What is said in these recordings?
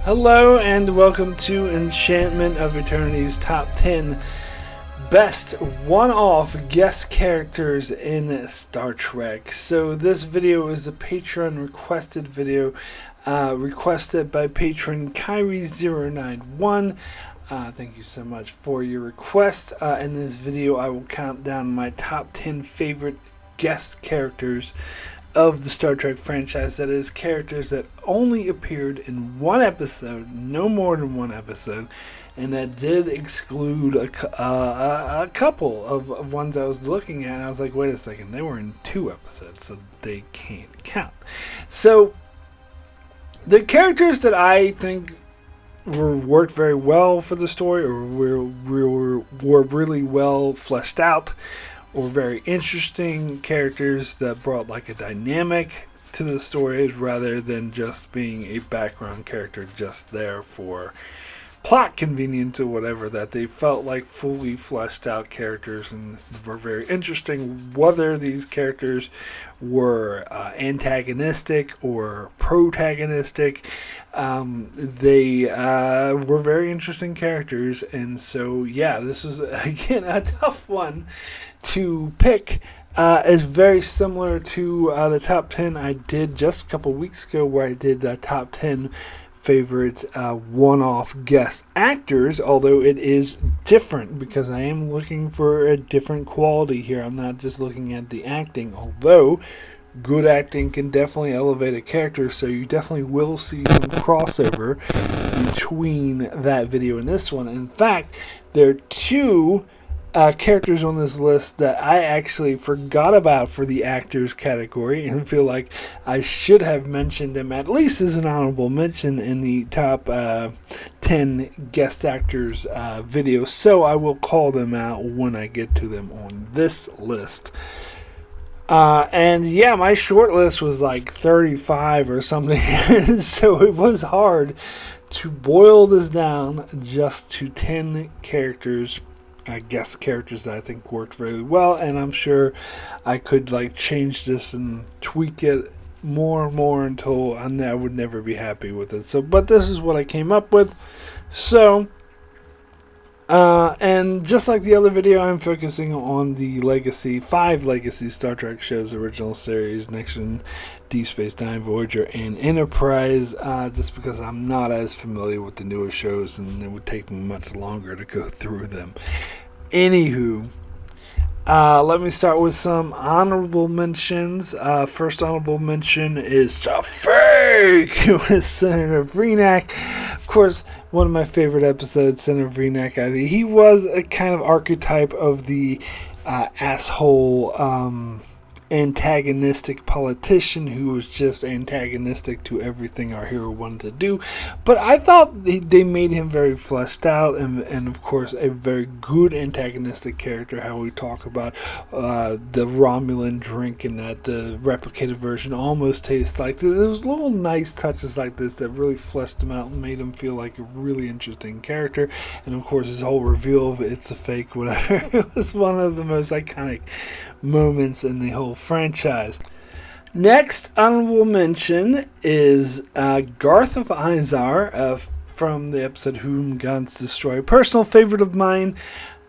Hello and welcome to Enchantment of Eternity's Top 10 Best One-Off Guest Characters in Star Trek. So this video is a Patreon requested video, requested by patron Kyrie091. Thank you so much for your request. In this video I will count down my top 10 favorite guest characters of the Star Trek franchise. That is, characters that only appeared in one episode, no more than one episode, and that did exclude a couple of ones I was looking at, and I was like, wait a second, they were in 2 episodes, so they can't count. So, the characters that I think worked very well for the story, or were really well fleshed out, or very interesting characters that brought like a dynamic to the stories rather than just being a background character just there for plot convenience or whatever, that they felt like fully fleshed out characters and were very interesting. Whether these characters were antagonistic or protagonistic, they were very interesting characters. And so yeah, this is again a tough one to pick. Is very similar to the top 10 I did just a couple weeks ago, where I did top 10 favorite one-off guest actors, although it is different because I am looking for a different quality here. I'm not just looking at the acting, although good acting can definitely elevate a character, so you definitely will see some crossover between that video and this one. In fact, there are 2 characters on this list that I actually forgot about for the actors category and feel like I should have mentioned them at least as an honorable mention in the top 10 guest actors video. So I will call them out when I get to them on this list. And yeah, my short list was like 35 or something, so it was hard to boil this down just to 10 characters, guest characters that I think worked really well, and I'm sure I could like change this and tweak it more and more until I would never be happy with it. So, but this is what I came up with. So, and just like the other video, I'm focusing on the 5 legacy Star Trek shows: original series, Next Gen, Deep Space Nine, Voyager, and Enterprise, just because I'm not as familiar with the newer shows and it would take me much longer to go through them. Anywho, let me start with some honorable mentions. First honorable mention is a fake with Senator Vreenak. Of course, one of my favorite episodes, Senator Vreenak. He was a kind of archetype of the asshole antagonistic politician who was just antagonistic to everything our hero wanted to do. But I thought they made him very fleshed out, and of course a very good antagonistic character. How we talk about the Romulan drink, and that the replicated version almost tastes like. There's little nice touches like this that really fleshed him out and made him feel like a really interesting character. And of course his whole reveal of it's a fake whatever, it was one of the most iconic moments in the whole franchise. Next honorable mention is Garth of Izar from the episode Whom Gods Destroy. Personal favorite of mine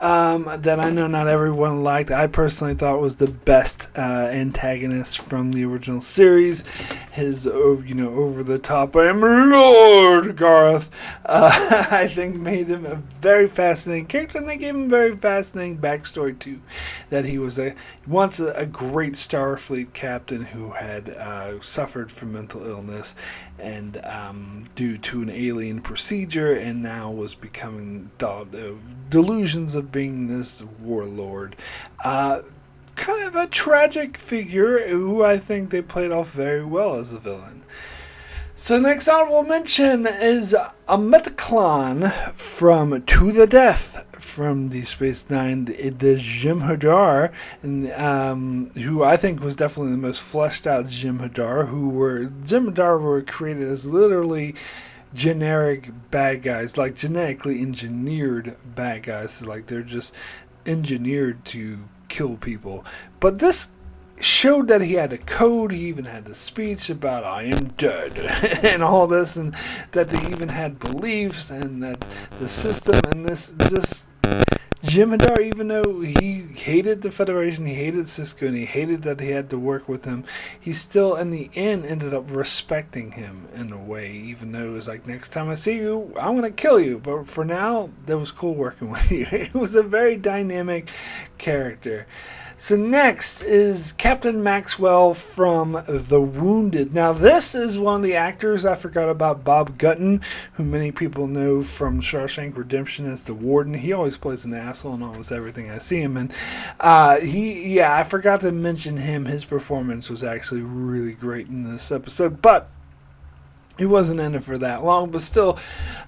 that I know not everyone liked. I personally thought was the best antagonist from the original series. His over the top, I am Lord Garth, I think made him a very fascinating character, and they gave him a very fascinating backstory too. That he was once a great Starfleet captain who had suffered from mental illness and due to an alien procedure, and now was becoming delusions of being this warlord. Kind of a tragic figure who I think they played off very well as a villain. So next honorable mention is a Metaclon from To the Death from Deep Space Nine, the Jem'Hadar, and who I think was definitely the most fleshed out Jem'Hadar. Jem'Hadar were created as literally generic bad guys, like genetically engineered bad guys. So like they're just engineered to kill people. But this showed that he had a code. He even had a speech about "I am dead" and all this, and that they even had beliefs, and that the system and this Jem'Hadar, even though he hated the Federation, he hated Sisko, and he hated that he had to work with him, he still, in the end, ended up respecting him in a way, even though it was like, next time I see you, I'm going to kill you. But for now, that was cool working with you. It was a very dynamic character. So next is Captain Maxwell from The Wounded. Now this is one of the actors. I forgot about Bob Gutton, who many people know from Shawshank Redemption as the Warden. He always plays an asshole in almost everything I see him in. I forgot to mention him. His performance was actually really great in this episode, but he wasn't in it for that long, but still,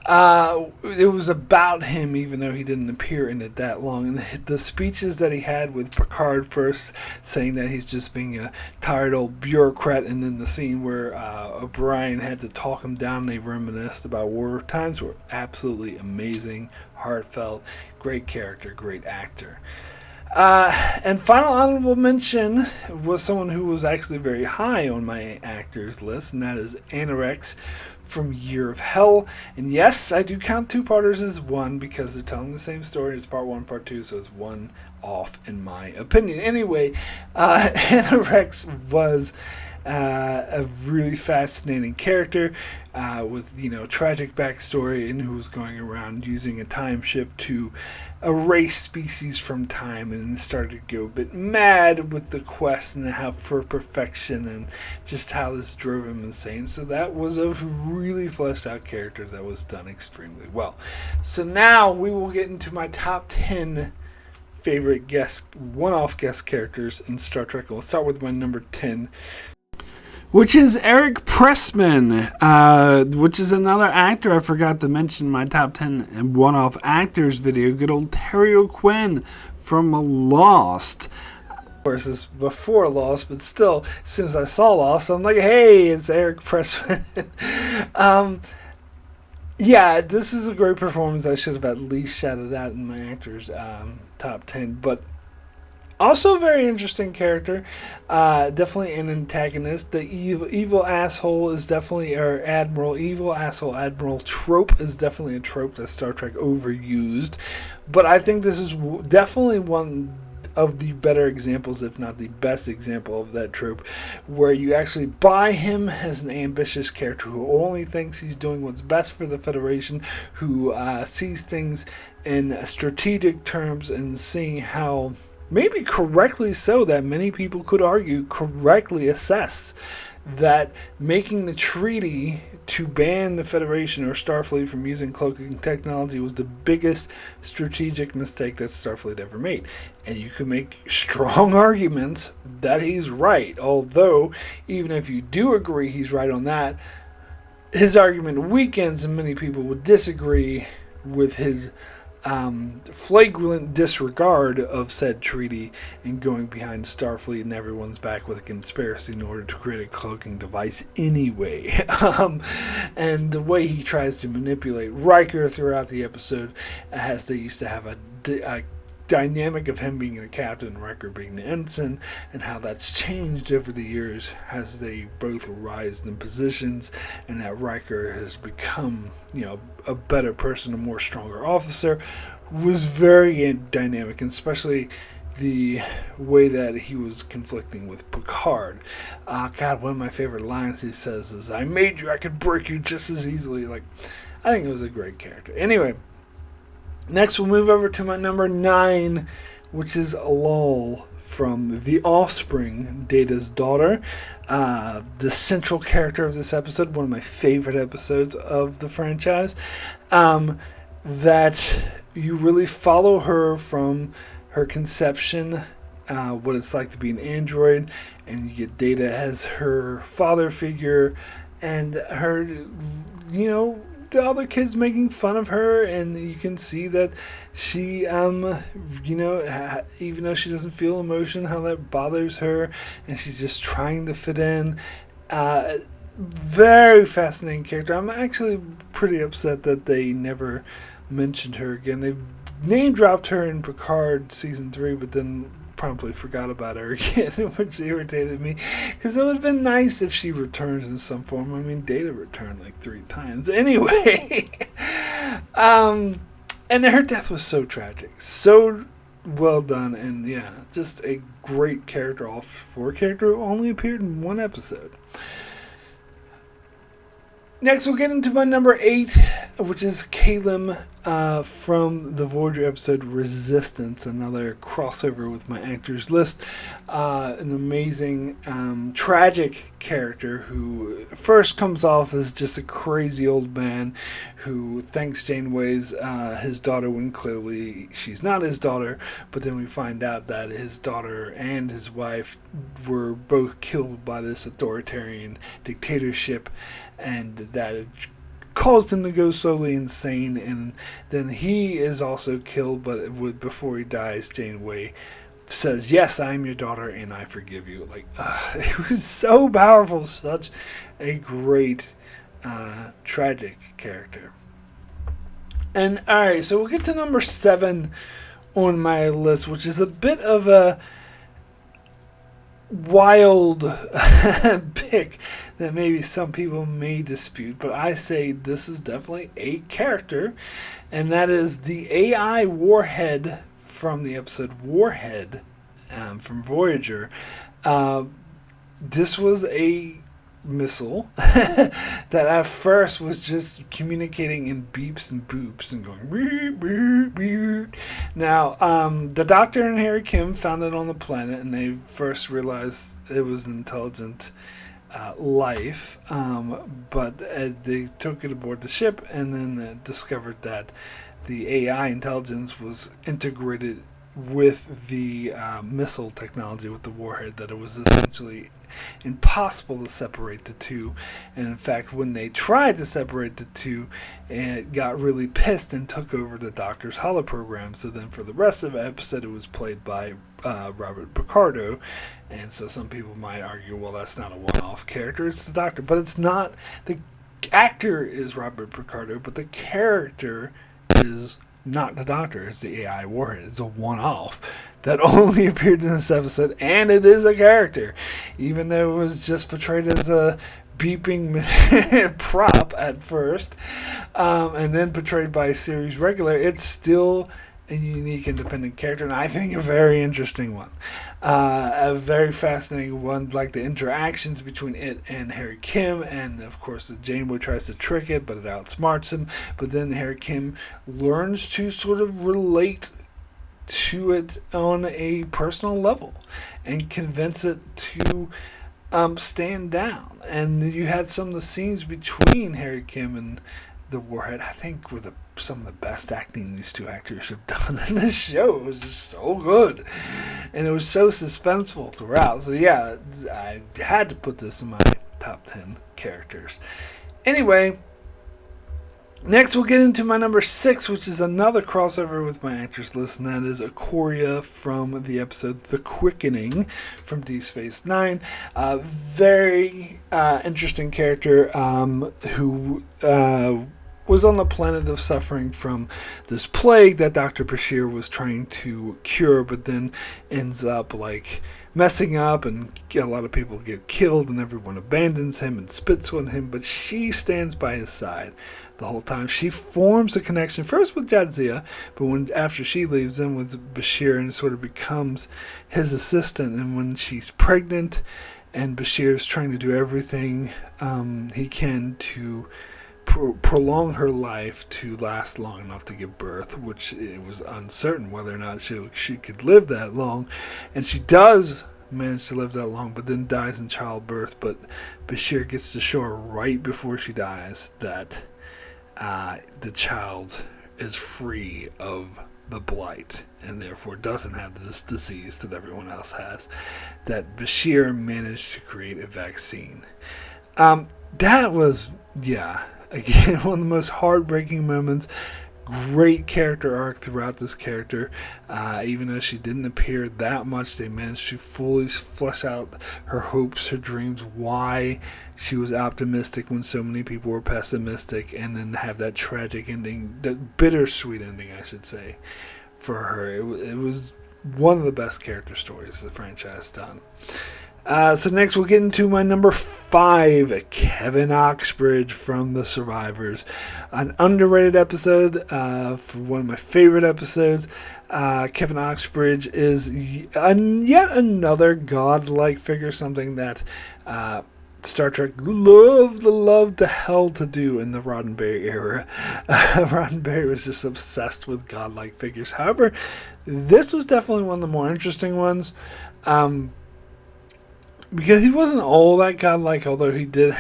it was about him, even though he didn't appear in it that long. And the speeches that he had with Picard first, saying that he's just being a tired old bureaucrat, and then the scene where O'Brien had to talk him down and they reminisced about war times, were absolutely amazing, heartfelt, great character, great actor. And final honorable mention was someone who was actually very high on my actors list, and that is Anorex from Year of Hell. And yes, I do count two-parters as one because they're telling the same story as part one, part two, so it's one off in my opinion. Anyway, Anorex was a really fascinating character with, tragic backstory, and who was going around using a time ship to erase species from time, and started to go a bit mad with the quest and how for perfection, and just how this drove him insane. So that was a really fleshed out character that was done extremely well. So now we will get into my top 10 favorite one-off guest characters in Star Trek. We'll start with my number 10, which is Eric Pressman, which is another actor I forgot to mention in my top 10 one-off actors video. Good old Terry O'Quinn from Lost. Of course, it's before Lost, but still, as soon as I saw Lost, I'm like, hey, it's Eric Pressman. This is a great performance. I should have at least shouted out in my actors top 10, but also a very interesting character. Definitely an antagonist. The evil asshole is definitely, or admiral, evil asshole admiral trope is definitely a trope that Star Trek overused. But I think this is definitely one of the better examples, if not the best example of that trope, where you actually buy him as an ambitious character who only thinks he's doing what's best for the Federation, who sees things in strategic terms, and seeing how, maybe correctly so, that many people could argue correctly assess that making the treaty to ban the Federation or Starfleet from using cloaking technology was the biggest strategic mistake that Starfleet ever made. And you can make strong arguments that he's right, although even if you do agree he's right on that, his argument weakens, and many people would disagree with his flagrant disregard of said treaty and going behind Starfleet and everyone's back with a conspiracy in order to create a cloaking device anyway. And the way he tries to manipulate Riker throughout the episode, as they used to have a dynamic of him being a captain, Riker being the ensign, and how that's changed over the years as they both rise in positions, and that Riker has become, a better person, a more stronger officer, was very dynamic, and especially the way that he was conflicting with Picard. One of my favorite lines he says is, "I made you, I could break you just as easily." I think it was a great character. Anyway, next we'll move over to my number 9, which is Lal from The Offspring, Data's daughter. The central character of this episode, one of my favorite episodes of the franchise, that you really follow her from her conception, what it's like to be an android, and you get Data as her father figure, and her, the other kids making fun of her, and you can see that she, even though she doesn't feel emotion, how that bothers her, and she's just trying to fit in. Very fascinating character. I'm actually pretty upset that they never mentioned her again. They name dropped her in Picard season 3, but then promptly forgot about her again, which irritated me, because it would have been nice if she returns in some form. I mean, Data returned like 3 times. Anyway, and her death was so tragic, so well done, and yeah, just a great character off for a character who only appeared in 1 episode. Next, we'll get into my number 8, which is Caleb from the Voyager episode Resistance, another crossover with my actors list. An amazing, tragic character who first comes off as just a crazy old man who thanks Janeway's his daughter when clearly she's not his daughter, but then we find out that his daughter and his wife were both killed by this authoritarian dictatorship, and that it caused him to go slowly insane, and then he is also killed, but before he dies, Janeway says, "Yes, I am your daughter, and I forgive you." Like, it was so powerful, such a great, tragic character. And, alright, so we'll get to number 7 on my list, which is a bit of a wild pick that maybe some people may dispute, but I say this is definitely a character, and that is the AI warhead from the episode Warhead from Voyager. This was a missile that at first was just communicating in beeps and boops and going beep, beep, beep. Now, the Doctor and Harry Kim found it on the planet, and they first realized it was intelligent life, but they took it aboard the ship and then discovered that the AI intelligence was integrated with the missile technology, with the warhead, that it was essentially impossible to separate the two. And in fact, when they tried to separate the two, it got really pissed and took over the Doctor's holoprogram. So then for the rest of the episode, it was played by Robert Picardo. And so some people might argue, well, that's not a one-off character, it's the Doctor. But it's not. The actor is Robert Picardo, but the character is not the Doctor. It's the AI warhead. It's a one-off that only appeared in this episode, and it is a character, even though it was just portrayed as a beeping prop at first, and then portrayed by a series regular. It's still a unique, independent character, and I think a very interesting one, a very fascinating one. Like the interactions between it and Harry Kim, and of course the Janeway tries to trick it, but it outsmarts him. But then Harry Kim learns to sort of relate to it on a personal level and convince it to stand down. And you had some of the scenes between Harry Kim and the warhead, I think, were some of the best acting these two actors have done in this show. It was just so good, and it was so suspenseful throughout. So yeah, I had to put this in my top 10 characters. Anyway, next we'll get into my number 6, which is another crossover with my actors list, and that is Ikoria from the episode The Quickening from Deep Space Nine. Very interesting character who was on the planet of suffering from this plague that Dr. Bashir was trying to cure, but then ends up like messing up, and a lot of people get killed, and everyone abandons him and spits on him, but she stands by his side the whole time. She forms a connection first with Jadzia, but after she leaves, then with Bashir, and sort of becomes his assistant. And when she's pregnant and Bashir's trying to do everything he can to prolong her life to last long enough to give birth, which it was uncertain whether or not she could live that long, and she does manage to live that long, but then dies in childbirth. But Bashir gets to show her right before she dies that the child is free of the blight and therefore doesn't have this disease that everyone else has, that Bashir managed to create a vaccine. That was, again, one of the most heartbreaking moments. Great character arc throughout this character. Even though she didn't appear that much, they managed to fully flesh out her hopes, her dreams, why she was optimistic when so many people were pessimistic, and then have that tragic ending, that bittersweet ending, I should say, for her. It was one of the best character stories the franchise has done. So next we'll get into my number 5, Kevin Oxbridge from The Survivors. An underrated episode, for one of my favorite episodes. Kevin Oxbridge is yet another godlike figure, something that Star Trek loved the hell to do in the Roddenberry era. Roddenberry was just obsessed with godlike figures. However, this was definitely one of the more interesting ones. Because he wasn't all that godlike, although he did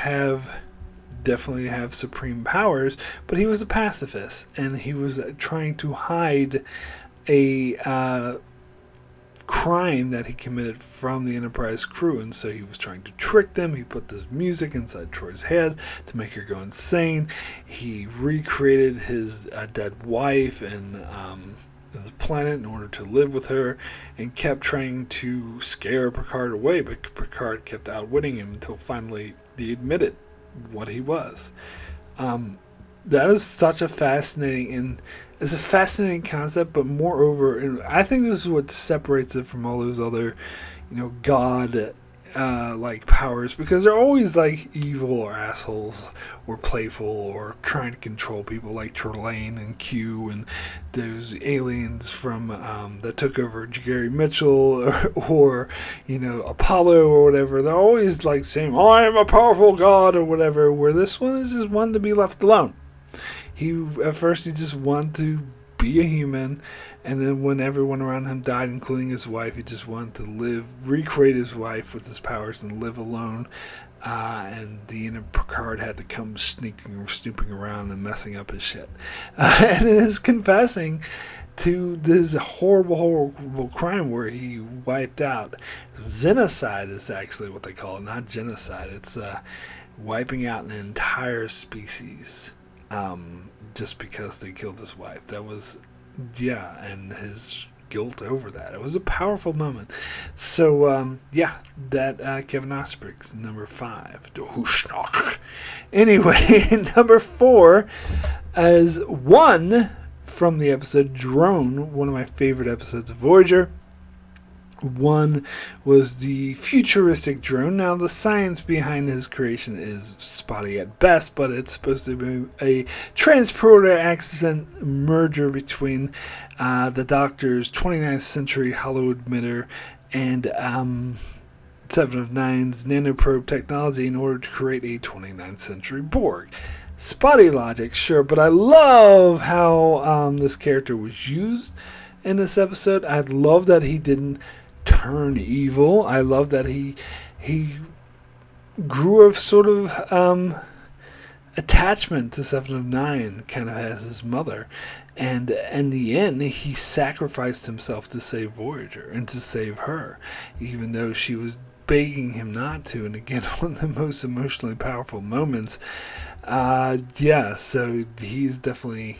definitely have supreme powers, but he was a pacifist, and he was trying to hide a crime that he committed from the Enterprise crew, and so he was trying to trick them. He put this music inside Troy's head to make her go insane. He recreated his dead wife and the planet in order to live with her, and kept trying to scare Picard away, but Picard kept outwitting him until finally he admitted what he was. That is such a fascinating concept, but moreover, and I think this is what separates it from all those other, God like powers, because they're always like evil or assholes or playful or trying to control people, like Trelane and Q and those aliens from that took over Gary Mitchell or Apollo or whatever. They're always like saying, I am a powerful god or whatever, where this one is just wanting to be left alone. At first he just wanted to be a human, and then when everyone around him died, including his wife, he just wanted to recreate his wife with his powers and live alone. And the Picard had to come snooping around and messing up his shit. And it is confessing to this horrible crime where he wiped out. Xenocide is actually what they call it, not genocide. It's wiping out an entire species. Just because they killed his wife. That was, and his guilt over that. It was a powerful moment. So, that Kevin Oxbridge, number 5. Anyway, number 4 is one from the episode Drone, one of my favorite episodes of Voyager. One was the futuristic drone. Now, the science behind his creation is spotty at best, but it's supposed to be a transporter accident merger between the Doctor's 29th century hollow emitter and 7 of 9's nanoprobe technology in order to create a 29th century Borg. Spotty logic, sure, but I love how this character was used in this episode. I love that he didn't turn evil. I love that he grew a sort of attachment to 7 of 9, kind of as his mother, and in the end he sacrificed himself to save Voyager and to save her, even though she was begging him not to. And again, one of the most emotionally powerful moments. So he's definitely,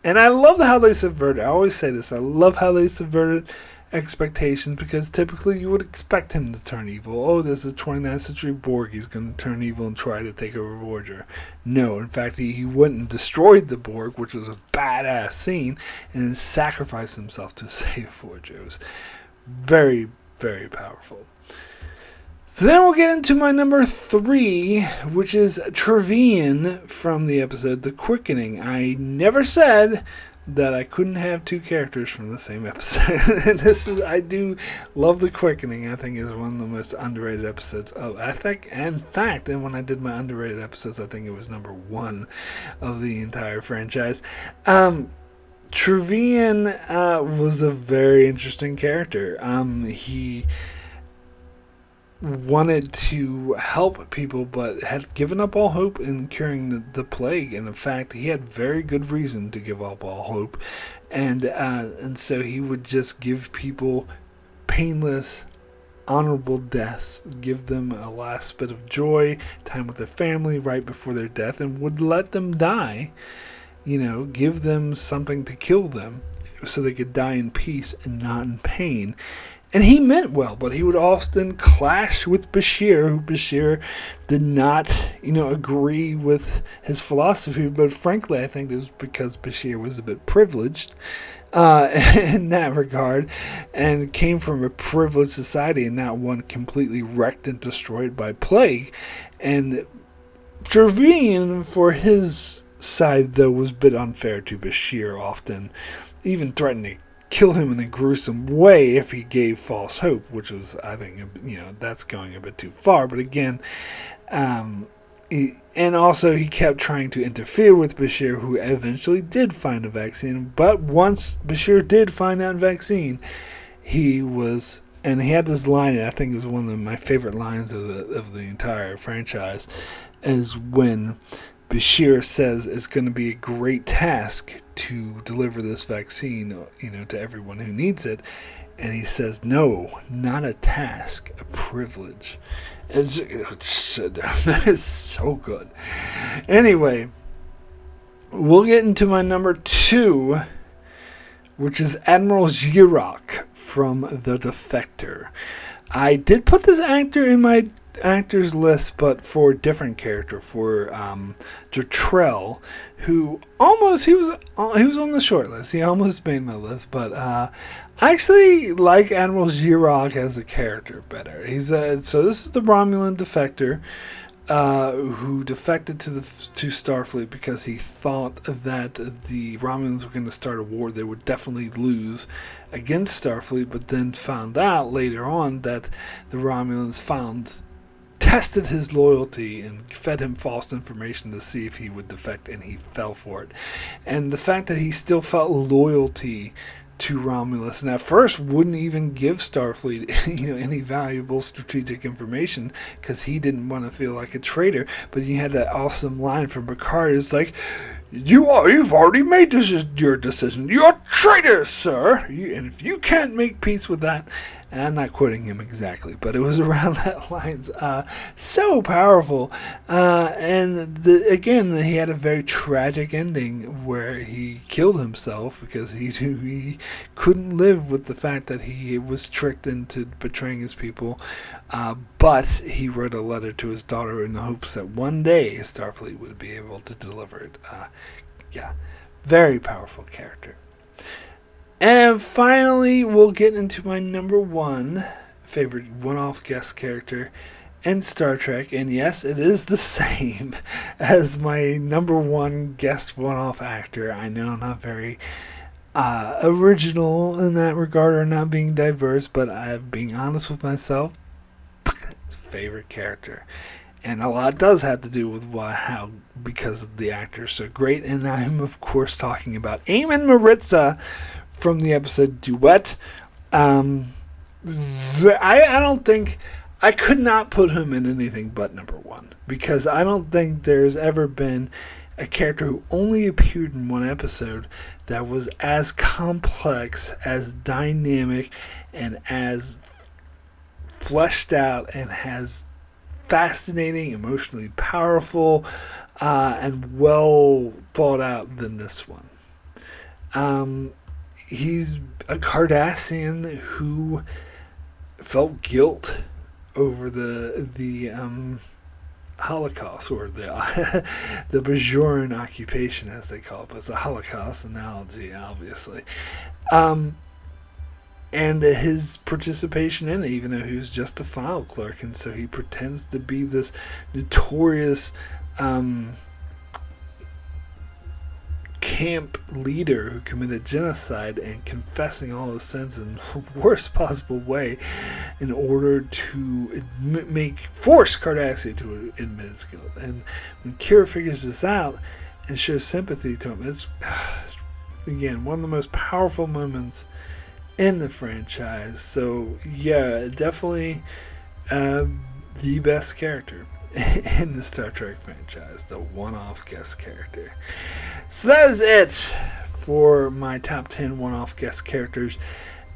and I love how they subverted. I always say this, I love how they subverted expectations, because typically you would expect him to turn evil. Oh, there's a 29th century Borg, he's going to turn evil and try to take over Voyager. No, in fact, he went and destroyed the Borg, which was a badass scene, and then sacrificed himself to save Voyager. It was very, very powerful. So then we'll get into my number 3, which is Trevian from the episode The Quickening. I never said that I couldn't have 2 characters from the same episode. And I do love The Quickening. I think is one of the most underrated episodes of, in fact, and when I did my underrated episodes, I think it was number 1 of the entire franchise. Trevian was a very interesting character. He wanted to help people, but had given up all hope in curing the plague. And in fact, he had very good reason to give up all hope. And so he would just give people painless, honorable deaths, give them a last bit of joy, time with their family right before their death, and would let them die, give them something to kill them so they could die in peace and not in pain. And he meant well, but he would often clash with Bashir, who Bashir did not, agree with his philosophy. But frankly, I think it was because Bashir was a bit privileged in that regard, and came from a privileged society and not one completely wrecked and destroyed by plague. And Servine, for his side, though, was a bit unfair to Bashir, often even threatening to kill him in a gruesome way if he gave false hope, which was, I think, that's going a bit too far. But again, and also he kept trying to interfere with Bashir, who eventually did find a vaccine. But once Bashir did find that vaccine, he had this line, and I think it was one of my favorite lines of the entire franchise, is when Bashir says it's going to be a great task to deliver this vaccine, to everyone who needs it. And he says, no, not a task, a privilege. That is so good. Anyway, we'll get into my number 2, which is Admiral Gierok from The Defector. I did put this actor in my actors list, but for a different character, for Jetrel, who he was on the short list. He almost made my list, but I actually like Admiral Gierok as a character better. So this is the Romulan defector who defected to Starfleet because he thought that the Romulans were going to start a war they would definitely lose against Starfleet, but then found out later on that the Romulans tested his loyalty and fed him false information to see if he would defect, and he fell for it. And the fact that he still felt loyalty to Romulus, and at first wouldn't even give Starfleet any valuable strategic information because he didn't want to feel like a traitor. But you had that awesome line from Picard. It's like, you've already made your decision. You're a traitor, sir. And if you can't make peace with that, and I'm not quoting him exactly, but it was around that lines. So powerful. Again, he had a very tragic ending where he killed himself because he knew he couldn't live with the fact that he was tricked into betraying his people. But he wrote a letter to his daughter in the hopes that one day Starfleet would be able to deliver it. Very powerful character. And finally, we'll get into my number 1 favorite one-off guest character in Star Trek. And yes, it is the same as my number 1 guest one-off actor. I know I'm not very original in that regard, or not being diverse, but I'm being honest with myself. Favorite character. And a lot does have to do with because the actor is so great. And I'm, of course, talking about Eamon Maritza from the episode Duet. I don't think I could not put him in anything but number 1, because I don't think there's ever been a character who only appeared in one episode that was as complex, as dynamic, and as fleshed out, and has fascinating, emotionally powerful, and well thought out than this one. He's a Cardassian who felt guilt over the Holocaust, or the Bajoran occupation, as they call it, but it's a Holocaust analogy, obviously. And his participation in it, even though he was just a file clerk, and so he pretends to be this notorious camp leader who committed genocide, and confessing all his sins in the worst possible way in order to force Cardassia to admit his guilt. And when Kira figures this out and shows sympathy to him, it's again one of the most powerful moments in the franchise. So yeah, definitely the best character in the Star Trek franchise, the one-off guest character. So that is it for my top 10 one-off guest characters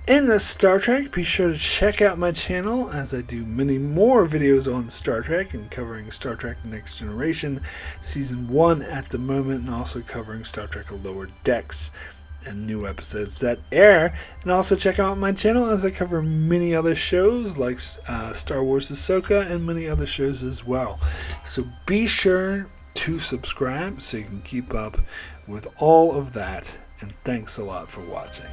in the Star Trek. Be sure to check out my channel as I do many more videos on Star Trek, and covering Star Trek Next Generation Season 1 at the moment, and also covering Star Trek Lower Decks and new episodes that air. And also check out my channel as I cover many other shows like Star Wars Ahsoka and many other shows as well. So be sure to subscribe so you can keep up with all of that. And thanks a lot for watching.